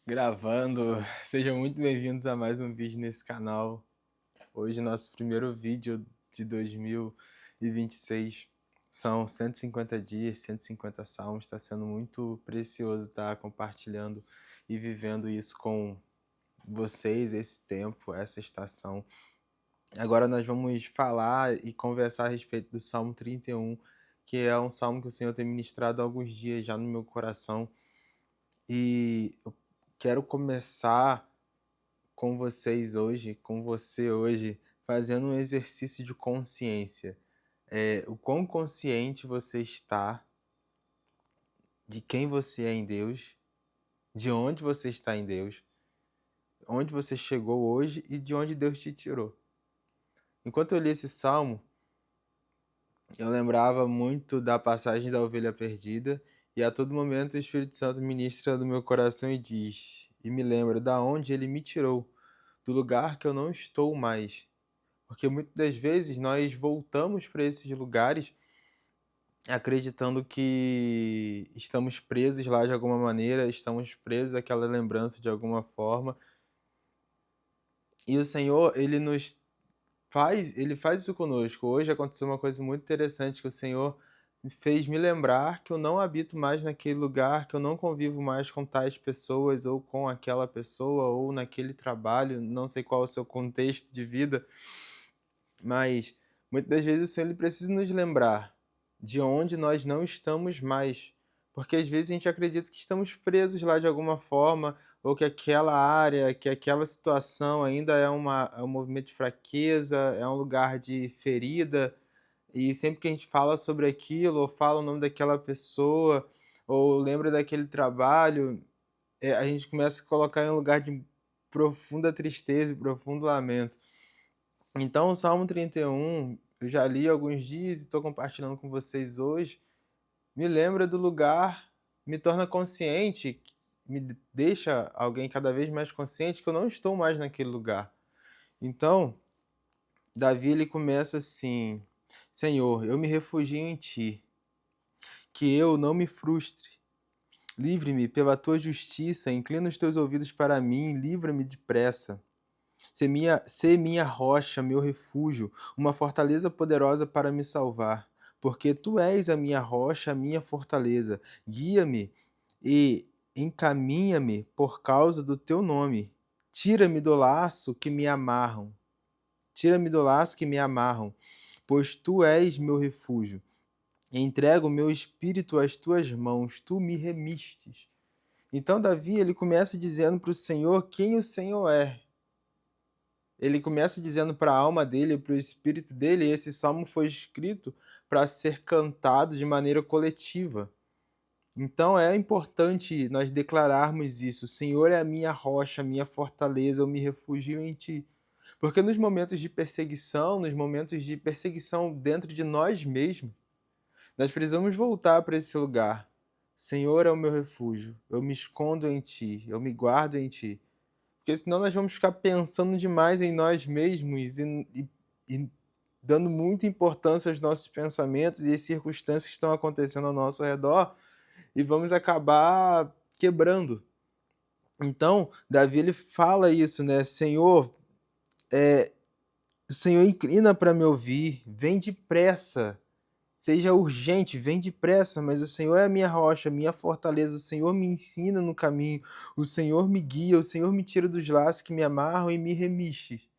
Gravando, sejam muito bem-vindos a mais um vídeo nesse canal. Hoje, nosso primeiro vídeo de 2026. São 150 dias, 150 salmos. Está sendo muito precioso estar compartilhando e vivendo isso com vocês, esse tempo, essa estação. Agora nós vamos falar e conversar a respeito do Salmo 31, que é um salmo que o Senhor tem ministrado há alguns dias já no meu coração. E eu quero começar com vocês hoje, com você hoje, fazendo um exercício de consciência. O quão consciente você está de quem você é em Deus, de onde você está em Deus, onde você chegou hoje e de onde Deus te tirou. Enquanto eu li esse salmo, eu lembrava muito da passagem da ovelha perdida, e a todo momento o Espírito Santo ministra no meu coração e me lembra da onde ele me tirou, do lugar que eu não estou mais. Porque muitas das vezes nós voltamos para esses lugares acreditando que estamos presos lá de alguma maneira, estamos presos àquela lembrança de alguma forma. E o Senhor, ele faz isso conosco. Hoje aconteceu uma coisa muito interessante, que o Senhor fez me lembrar que eu não habito mais naquele lugar, que eu não convivo mais com tais pessoas, ou com aquela pessoa, ou naquele trabalho, não sei qual é o seu contexto de vida, mas muitas das vezes o Senhor ele precisa nos lembrar de onde nós não estamos mais. Porque às vezes a gente acredita que estamos presos lá de alguma forma, ou que aquela área, que aquela situação ainda é um movimento de fraqueza, é um lugar de ferida, e sempre que a gente fala sobre aquilo, ou fala o nome daquela pessoa, ou lembra daquele trabalho, a gente começa a colocar em um lugar de profunda tristeza e profundo lamento. Então, o Salmo 31, eu já li há alguns dias e estou compartilhando com vocês hoje, me lembra do lugar, me torna consciente, me deixa alguém cada vez mais consciente que eu não estou mais naquele lugar. Então, Davi ele começa assim: Senhor, eu me refugio em ti, que eu não me frustre. Livre-me pela tua justiça, inclina os teus ouvidos para mim, livra-me depressa. Sê minha rocha, meu refúgio, uma fortaleza poderosa para me salvar. Porque tu és a minha rocha, a minha fortaleza. Guia-me e encaminha-me por causa do teu nome. Tira-me do laço que me amarram. Tira-me do laço que me amarram, pois tu és meu refúgio. Entrego o meu espírito às tuas mãos, tu me remistes. Então Davi, ele começa dizendo para o Senhor quem o Senhor é. Ele começa dizendo para a alma dele, para o espírito dele, e esse salmo foi escrito para ser cantado de maneira coletiva. Então é importante nós declararmos isso: o Senhor é a minha rocha, a minha fortaleza, eu me refugio em ti. Porque nos momentos de perseguição, dentro de nós mesmos, nós precisamos voltar para esse lugar. O Senhor é o meu refúgio, eu me escondo em ti, eu me guardo em ti. Porque senão nós vamos ficar pensando demais em nós mesmos e dando muita importância aos nossos pensamentos e às circunstâncias que estão acontecendo ao nosso redor, e vamos acabar quebrando. Então, Davi ele fala isso, né? Senhor, o Senhor inclina para me ouvir, vem depressa. Seja urgente, vem depressa, mas o Senhor é a minha rocha, a minha fortaleza, o Senhor me ensina no caminho, o Senhor me guia, o Senhor me tira dos laços que me amarram e me remiste.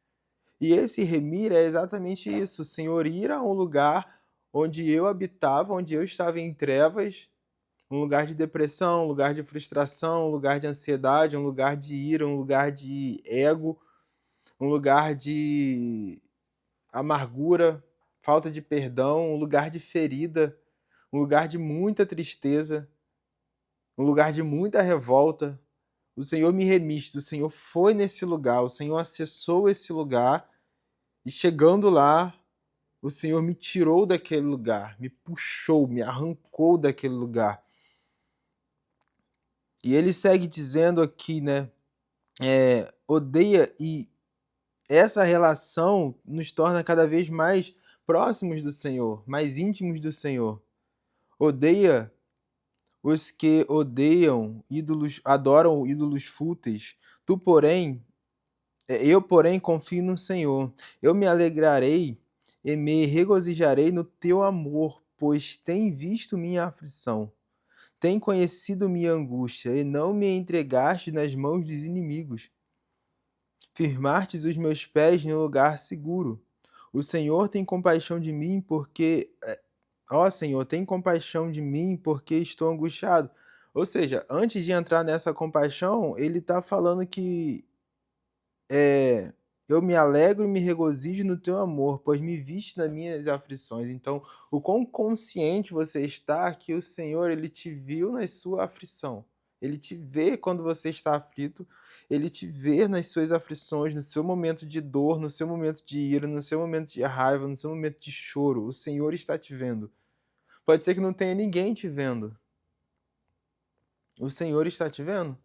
E esse remir é exatamente isso, o Senhor ir a um lugar onde eu habitava, onde eu estava em trevas, um lugar de depressão, um lugar de frustração, um lugar de ansiedade, um lugar de ira, um lugar de ego, um lugar de amargura, falta de perdão, um lugar de ferida, um lugar de muita tristeza, um lugar de muita revolta. O Senhor me remiste, o Senhor foi nesse lugar, o Senhor acessou esse lugar e chegando lá, o Senhor me tirou daquele lugar, me puxou, me arrancou daquele lugar. E ele segue dizendo aqui, né? Odeia, e essa relação nos torna cada vez mais próximos do Senhor, mais íntimos do Senhor. Odeia Os que odeiam ídolos, adoram ídolos fúteis. Eu, porém, confio no Senhor. Eu me alegrarei e me regozijarei no teu amor, pois tem visto minha aflição. Tem conhecido minha angústia, e não me entregaste nas mãos dos inimigos. Firmastes os meus pés no lugar seguro. O Senhor tem compaixão de mim, ó Senhor, tem compaixão de mim, porque estou angustiado. Ou seja, antes de entrar nessa compaixão, ele está falando que é, eu me alegro e me regozijo no teu amor, pois me viste nas minhas aflições. Então, o quão consciente você está que o Senhor, ele te viu na sua aflição. Ele te vê quando você está aflito, ele te vê nas suas aflições, no seu momento de dor, no seu momento de ira, no seu momento de raiva, no seu momento de choro. O Senhor está te vendo. Pode ser que não tenha ninguém te vendo. O Senhor está te vendo.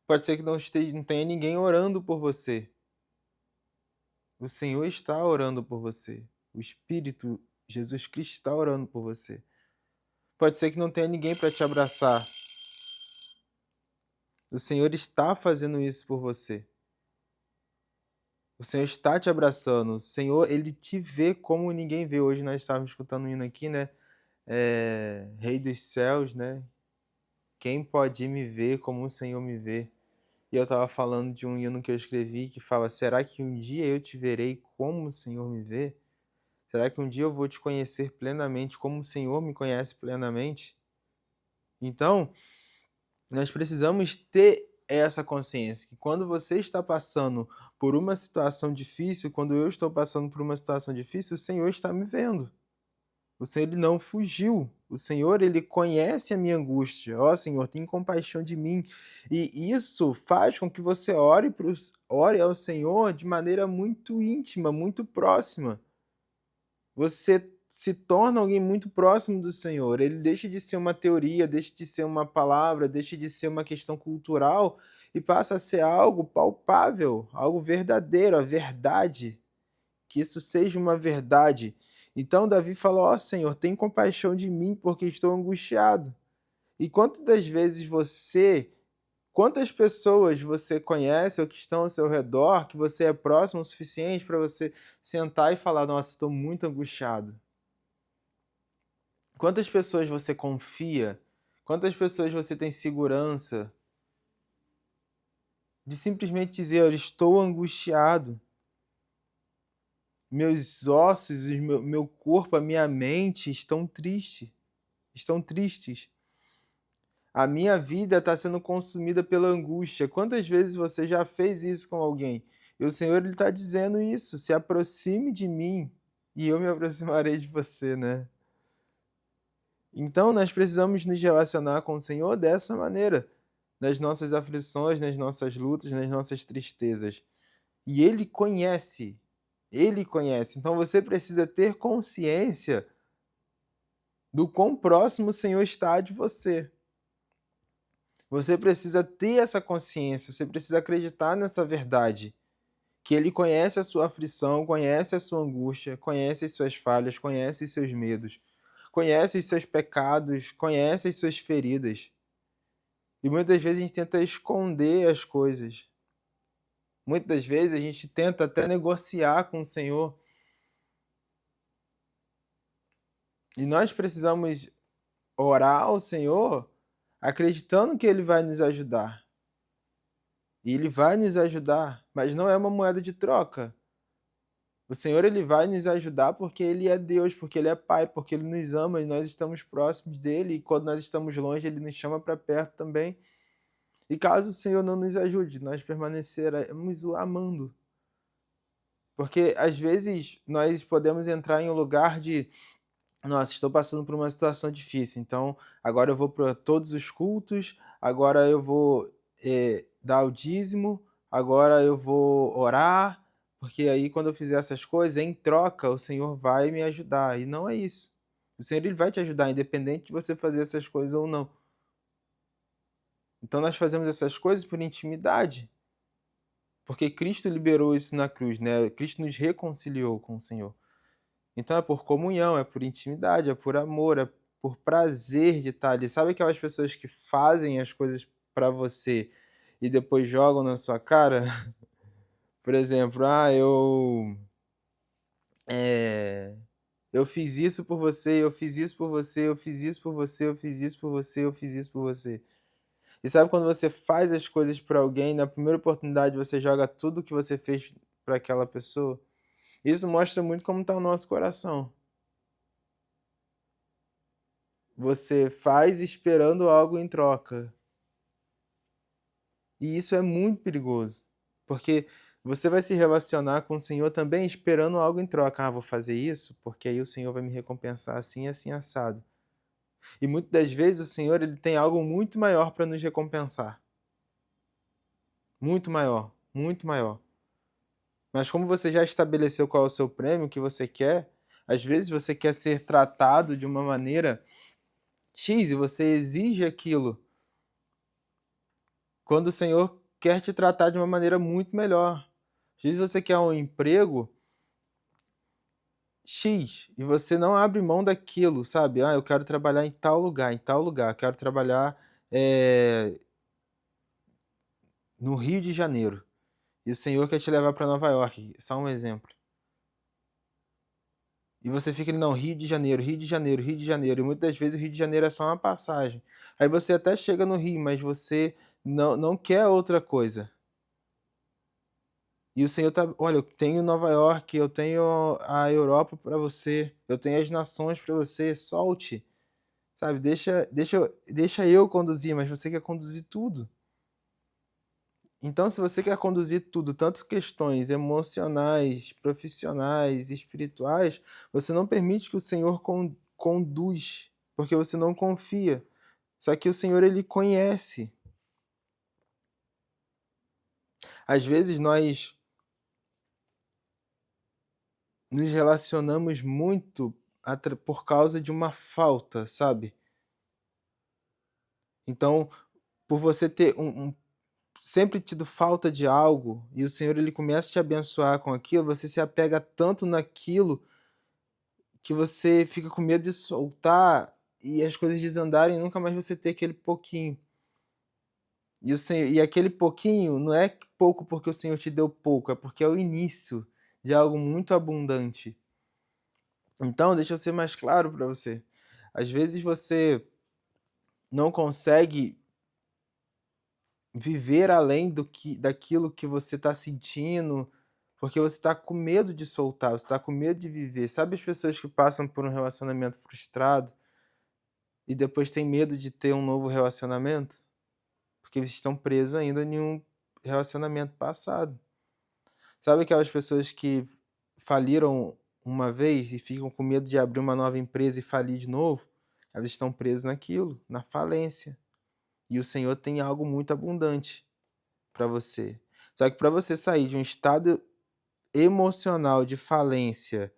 Pode ser que não tenha ninguém orando por você. O Senhor está orando por você. O Espírito, Jesus Cristo, está orando por você. Pode ser que não tenha ninguém para te abraçar. O Senhor está fazendo isso por você. O Senhor está te abraçando. O Senhor, ele te vê como ninguém vê. Hoje nós estávamos escutando um hino aqui, né? Rei dos céus, né? Quem pode me ver como o Senhor me vê? E eu estava falando de um hino que eu escrevi que fala: será que um dia eu te verei como o Senhor me vê? Será que um dia eu vou te conhecer plenamente como o Senhor me conhece plenamente? Então, nós precisamos ter essa consciência que quando você está passando por uma situação difícil, quando eu estou passando por uma situação difícil, o Senhor está me vendo. O Senhor, ele não fugiu. O Senhor, ele conhece a minha angústia. Ó, Senhor, tem compaixão de mim. E isso faz com que você ore ao Senhor de maneira muito íntima, muito próxima. Você se torna alguém muito próximo do Senhor. Ele deixa de ser uma teoria, deixa de ser uma palavra, deixa de ser uma questão cultural e passa a ser algo palpável, algo verdadeiro, a verdade. Que isso seja uma verdade. Então Davi falou: ó Senhor, tem compaixão de mim, porque estou angustiado. E quantas pessoas você conhece ou que estão ao seu redor, que você é próximo o suficiente para você sentar e falar: nossa, estou muito angustiado. Quantas pessoas você confia? Quantas pessoas você tem segurança de simplesmente dizer: eu estou angustiado. Meus ossos, meu corpo, a minha mente estão tristes. Estão tristes. A minha vida está sendo consumida pela angústia. Quantas vezes você já fez isso com alguém? E o Senhor está dizendo isso: se aproxime de mim e eu me aproximarei de você, né? Então nós precisamos nos relacionar com o Senhor dessa maneira, nas nossas aflições, nas nossas lutas, nas nossas tristezas. E Ele conhece. Ele conhece. Então você precisa ter consciência do quão próximo o Senhor está de você. Você precisa ter essa consciência, você precisa acreditar nessa verdade, que Ele conhece a sua aflição, conhece a sua angústia, conhece as suas falhas, conhece os seus medos, conhece os seus pecados, conhece as suas feridas. E muitas vezes a gente tenta esconder as coisas. Muitas vezes a gente tenta até negociar com o Senhor. E nós precisamos orar ao Senhor acreditando que Ele vai nos ajudar. E Ele vai nos ajudar, mas não é uma moeda de troca. O Senhor, Ele vai nos ajudar porque Ele é Deus, porque Ele é Pai, porque Ele nos ama e nós estamos próximos dEle. E quando nós estamos longe, Ele nos chama para perto também. E caso o Senhor não nos ajude, nós permaneceremos o amando. Porque às vezes nós podemos entrar em um lugar de: nossa, estou passando por uma situação difícil, então agora eu vou para todos os cultos, agora eu vou dar o dízimo, agora eu vou orar, porque aí quando eu fizer essas coisas, em troca, o Senhor vai me ajudar. E não é isso. O Senhor, ele vai te ajudar, independente de você fazer essas coisas ou não. Então nós fazemos essas coisas por intimidade, porque Cristo liberou isso na cruz, né? Cristo nos reconciliou com o Senhor. Então é por comunhão, é por intimidade, é por amor, é por prazer de estar ali. Sabe aquelas pessoas que fazem as coisas para você e depois jogam na sua cara? Por exemplo, eh, eu fiz isso por você, eu fiz isso por você, eu fiz isso por você, eu fiz isso por você, eu fiz isso por você. E sabe quando você faz as coisas para alguém, na primeira oportunidade você joga tudo que você fez para aquela pessoa? Isso mostra muito como está o nosso coração. Você faz esperando algo em troca. E isso é muito perigoso, porque você vai se relacionar com o Senhor também esperando algo em troca. Ah, vou fazer isso, porque aí o Senhor vai me recompensar assim, assim, assado. E muitas das vezes o Senhor ele tem algo muito maior para nos recompensar. Muito maior, muito maior. Mas como você já estabeleceu qual é o seu prêmio, o que você quer, às vezes você quer ser tratado de uma maneira X e você exige aquilo, quando o Senhor quer te tratar de uma maneira muito melhor. Às vezes você quer um emprego X e você não abre mão daquilo, sabe? Ah, eu quero trabalhar em tal lugar, quero trabalhar no Rio de Janeiro. E o Senhor quer te levar para Nova York, só um exemplo. E você fica ali, não, Rio de Janeiro, Rio de Janeiro, Rio de Janeiro. E muitas das vezes o Rio de Janeiro é só uma passagem. Aí você até chega no Rio, mas você não quer outra coisa. E o Senhor tá, olha, eu tenho Nova York, eu tenho a Europa para você, eu tenho as nações para você, solte, sabe? Deixa eu conduzir, mas você quer conduzir tudo. Então, se você quer conduzir tudo, tanto questões emocionais, profissionais, espirituais, você não permite que o Senhor conduz, porque você não confia. Só que o Senhor ele conhece. Às vezes nós nos relacionamos muito por causa de uma falta, sabe? Então, por você ter sempre tido falta de algo e o Senhor ele começa a te abençoar com aquilo, você se apega tanto naquilo que você fica com medo de soltar e as coisas desandarem e nunca mais você ter aquele pouquinho. E aquele pouquinho não é pouco porque o Senhor te deu pouco, é porque é o início de algo muito abundante. Então, deixa eu ser mais claro para você. Às vezes você não consegue viver além daquilo que você está sentindo, porque você está com medo de soltar, você está com medo de viver. Sabe as pessoas que passam por um relacionamento frustrado e depois têm medo de ter um novo relacionamento? Porque eles estão presos ainda em um relacionamento passado. Sabe aquelas pessoas que faliram uma vez e ficam com medo de abrir uma nova empresa e falir de novo? Elas estão presas naquilo, na falência. E o Senhor tem algo muito abundante para você. Só que para você sair de um estado emocional de falência,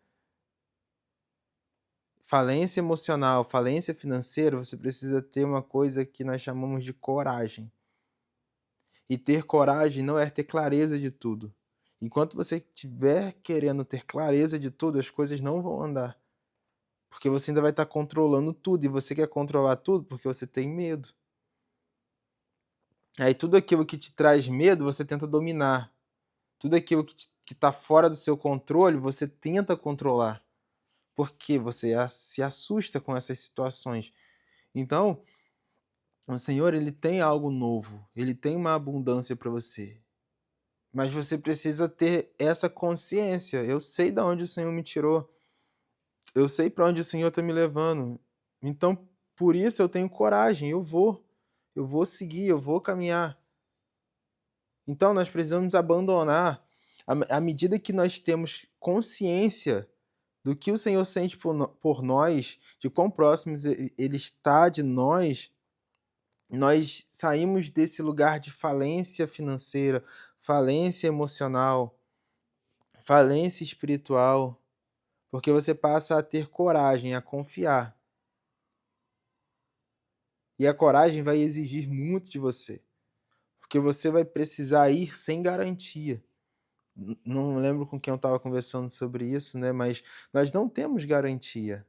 falência emocional, falência financeira, você precisa ter uma coisa que nós chamamos de coragem. E ter coragem não é ter clareza de tudo. Enquanto você estiver querendo ter clareza de tudo, as coisas não vão andar. Porque você ainda vai estar controlando tudo. E você quer controlar tudo porque você tem medo. Aí tudo aquilo que te traz medo, você tenta dominar. Tudo aquilo que está fora do seu controle, você tenta controlar. Porque você se assusta com essas situações. Então, o Senhor, ele tem algo novo. Ele tem uma abundância para você. Mas você precisa ter essa consciência. Eu sei de onde o Senhor me tirou. Eu sei para onde o Senhor está me levando. Então, por isso eu tenho coragem. Eu vou. Eu vou seguir, eu vou caminhar. Então, nós precisamos abandonar. À medida que nós temos consciência do que o Senhor sente por nós, de quão próximos Ele está de nós saímos desse lugar de falência financeira, falência emocional, falência espiritual, porque você passa a ter coragem, a confiar. E a coragem vai exigir muito de você, porque você vai precisar ir sem garantia. Não lembro com quem eu estava conversando sobre isso, né? Mas nós não temos garantia.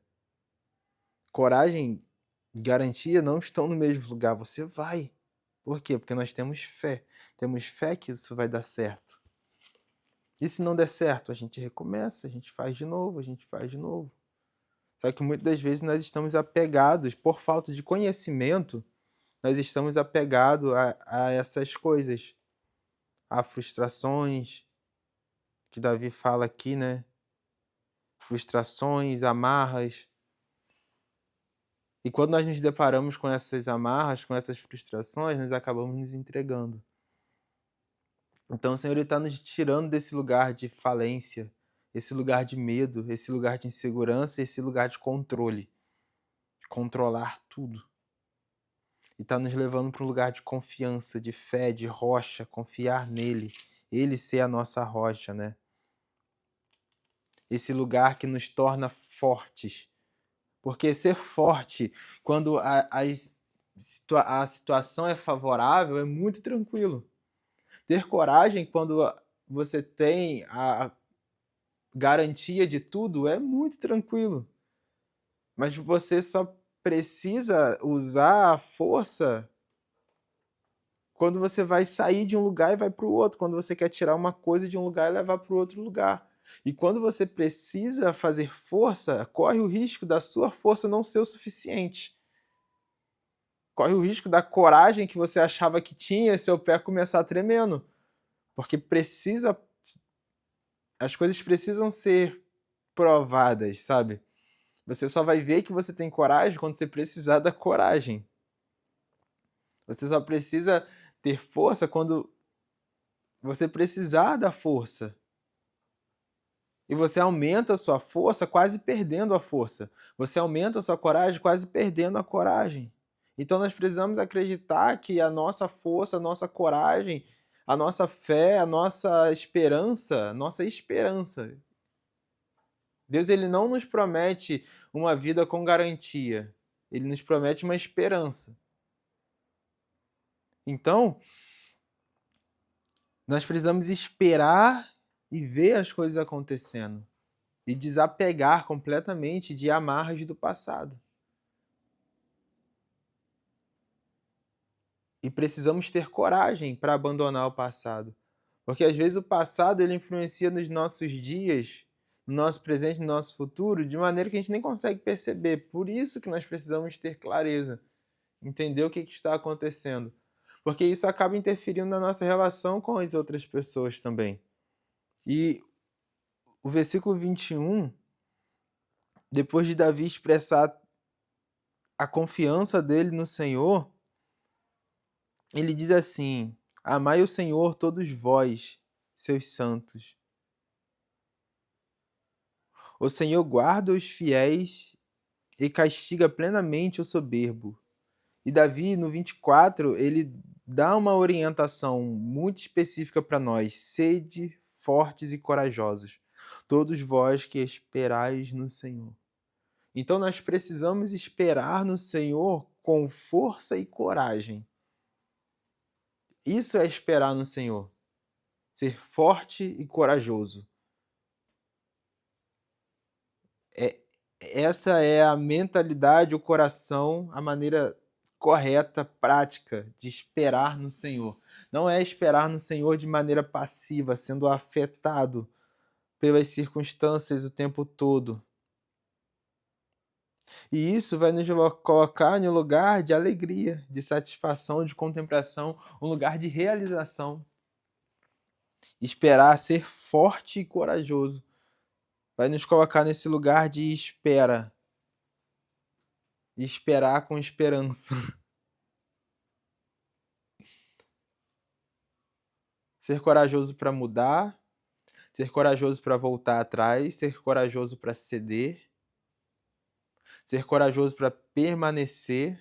Coragem garantia não estão no mesmo lugar. Você vai. Por quê? Porque nós temos fé. Temos fé que isso vai dar certo. E se não der certo, a gente recomeça, a gente faz de novo, a gente faz de novo. Só que muitas das vezes nós estamos apegados, por falta de conhecimento, nós estamos apegados a essas coisas, a frustrações, que Davi fala aqui, né? Frustrações, amarras. E quando nós nos deparamos com essas amarras, com essas frustrações, nós acabamos nos entregando. Então o Senhor está nos tirando desse lugar de falência, esse lugar de medo, esse lugar de insegurança, esse lugar de controle. Controlar tudo. E está nos levando para um lugar de confiança, de fé, de rocha, confiar nele. Ele ser a nossa rocha, né? Esse lugar que nos torna fortes. Porque ser forte, quando a situação é favorável, é muito tranquilo. Ter coragem quando você tem a garantia de tudo é muito tranquilo. Mas você só precisa usar a força quando você vai sair de um lugar e vai para o outro, quando você quer tirar uma coisa de um lugar e levar para o outro lugar. E quando você precisa fazer força, corre o risco da sua força não ser o suficiente. Corre o risco da coragem que você achava que tinha e seu pé começar tremendo. Porque as coisas precisam ser provadas, sabe? Você só vai ver que você tem coragem quando você precisar da coragem. Você só precisa ter força quando você precisar da força. E você aumenta a sua força quase perdendo a força. Você aumenta a sua coragem quase perdendo a coragem. Então nós precisamos acreditar que a nossa força, a nossa coragem, a nossa fé, a nossa esperança, Deus ele não nos promete uma vida com garantia. Ele nos promete uma esperança. Então, nós precisamos esperar e ver as coisas acontecendo. E desapegar completamente de amarras do passado. E precisamos ter coragem para abandonar o passado. Porque às vezes o passado ele influencia nos nossos dias, no nosso presente, no nosso futuro, de maneira que a gente nem consegue perceber. Por isso que nós precisamos ter clareza, entender o que está acontecendo. Porque isso acaba interferindo na nossa relação com as outras pessoas também. E o versículo 21, depois de Davi expressar a confiança dele no Senhor, ele diz assim: amai o Senhor todos vós, seus santos. O Senhor guarda os fiéis e castiga plenamente o soberbo. E Davi, no 24, ele dá uma orientação muito específica para nós: sede fortes e corajosos, todos vós que esperais no Senhor. Então nós precisamos esperar no Senhor com força e coragem. Isso é esperar no Senhor. Ser forte e corajoso. Essa é a mentalidade, o coração, a maneira correta, prática de esperar no Senhor. Não é esperar no Senhor de maneira passiva, sendo afetado pelas circunstâncias o tempo todo. E isso vai nos colocar em um lugar de alegria, de satisfação, de contemplação, um lugar de realização. Esperar ser forte e corajoso vai nos colocar nesse lugar de espera. E esperar com esperança. Ser corajoso para mudar, ser corajoso para voltar atrás, ser corajoso para ceder, ser corajoso para permanecer,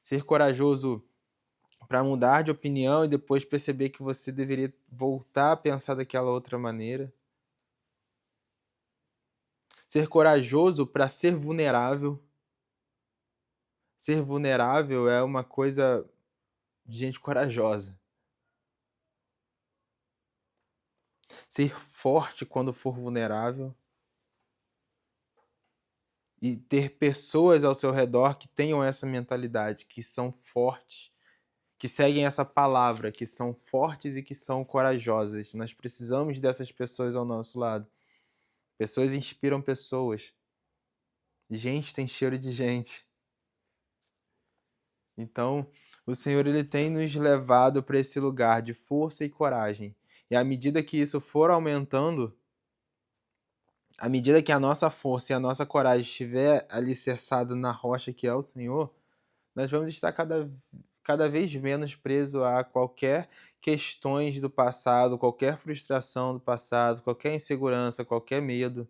ser corajoso para mudar de opinião e depois perceber que você deveria voltar a pensar daquela outra maneira. Ser corajoso para ser vulnerável. Ser vulnerável é uma coisa de gente corajosa. Ser forte quando for vulnerável. e ter pessoas ao seu redor que tenham essa mentalidade, que são fortes, que seguem essa palavra, que são fortes e que são corajosas. Nós precisamos dessas pessoas ao nosso lado. Pessoas inspiram pessoas. Gente tem cheiro de gente. Então, o Senhor ele tem nos levado para esse lugar de força e coragem. E à medida que isso for aumentando, à medida que a nossa força e a nossa coragem estiver alicerçada na rocha que é o Senhor, nós vamos estar cada vez menos presos a qualquer questões do passado, qualquer frustração do passado, qualquer insegurança, qualquer medo.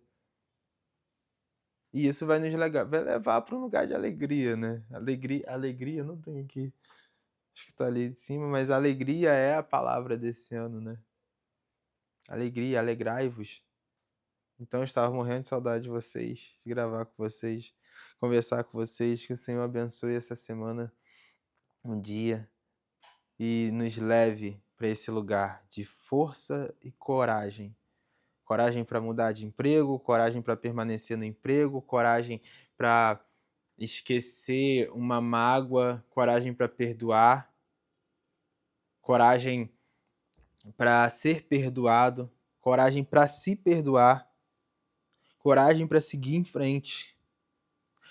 E isso vai vai levar para um lugar de alegria, né? Alegria não tem aqui. Acho que tá ali em cima, mas alegria é a palavra desse ano, né? Alegria, alegrai-vos. Então eu estava morrendo de saudade de vocês, de gravar com vocês, conversar com vocês. Que o Senhor abençoe essa semana, um dia, e nos leve para esse lugar de força e coragem. Coragem para mudar de emprego, coragem para permanecer no emprego, coragem para esquecer uma mágoa, coragem para perdoar, coragem para ser perdoado, coragem para se perdoar, coragem para seguir em frente,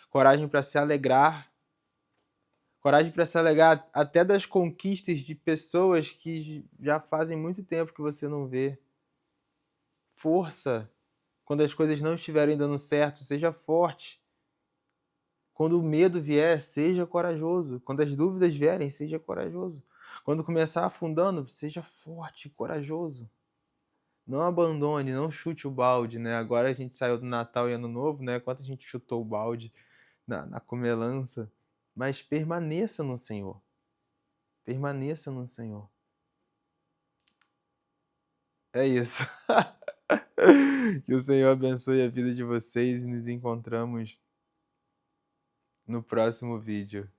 coragem para se alegrar, coragem para se alegrar até das conquistas de pessoas que já fazem muito tempo que você não vê. Força quando as coisas não estiverem dando certo, seja forte. Quando o medo vier, seja corajoso. Quando as dúvidas vierem, seja corajoso. Quando começar afundando, seja forte e corajoso. Não abandone, não chute o balde, né? Agora a gente saiu do Natal e Ano Novo, né? Quanto a gente chutou o balde na comelança. Mas permaneça no Senhor. Permaneça no Senhor. É isso. Que o Senhor abençoe a vida de vocês e nos encontramos no próximo vídeo.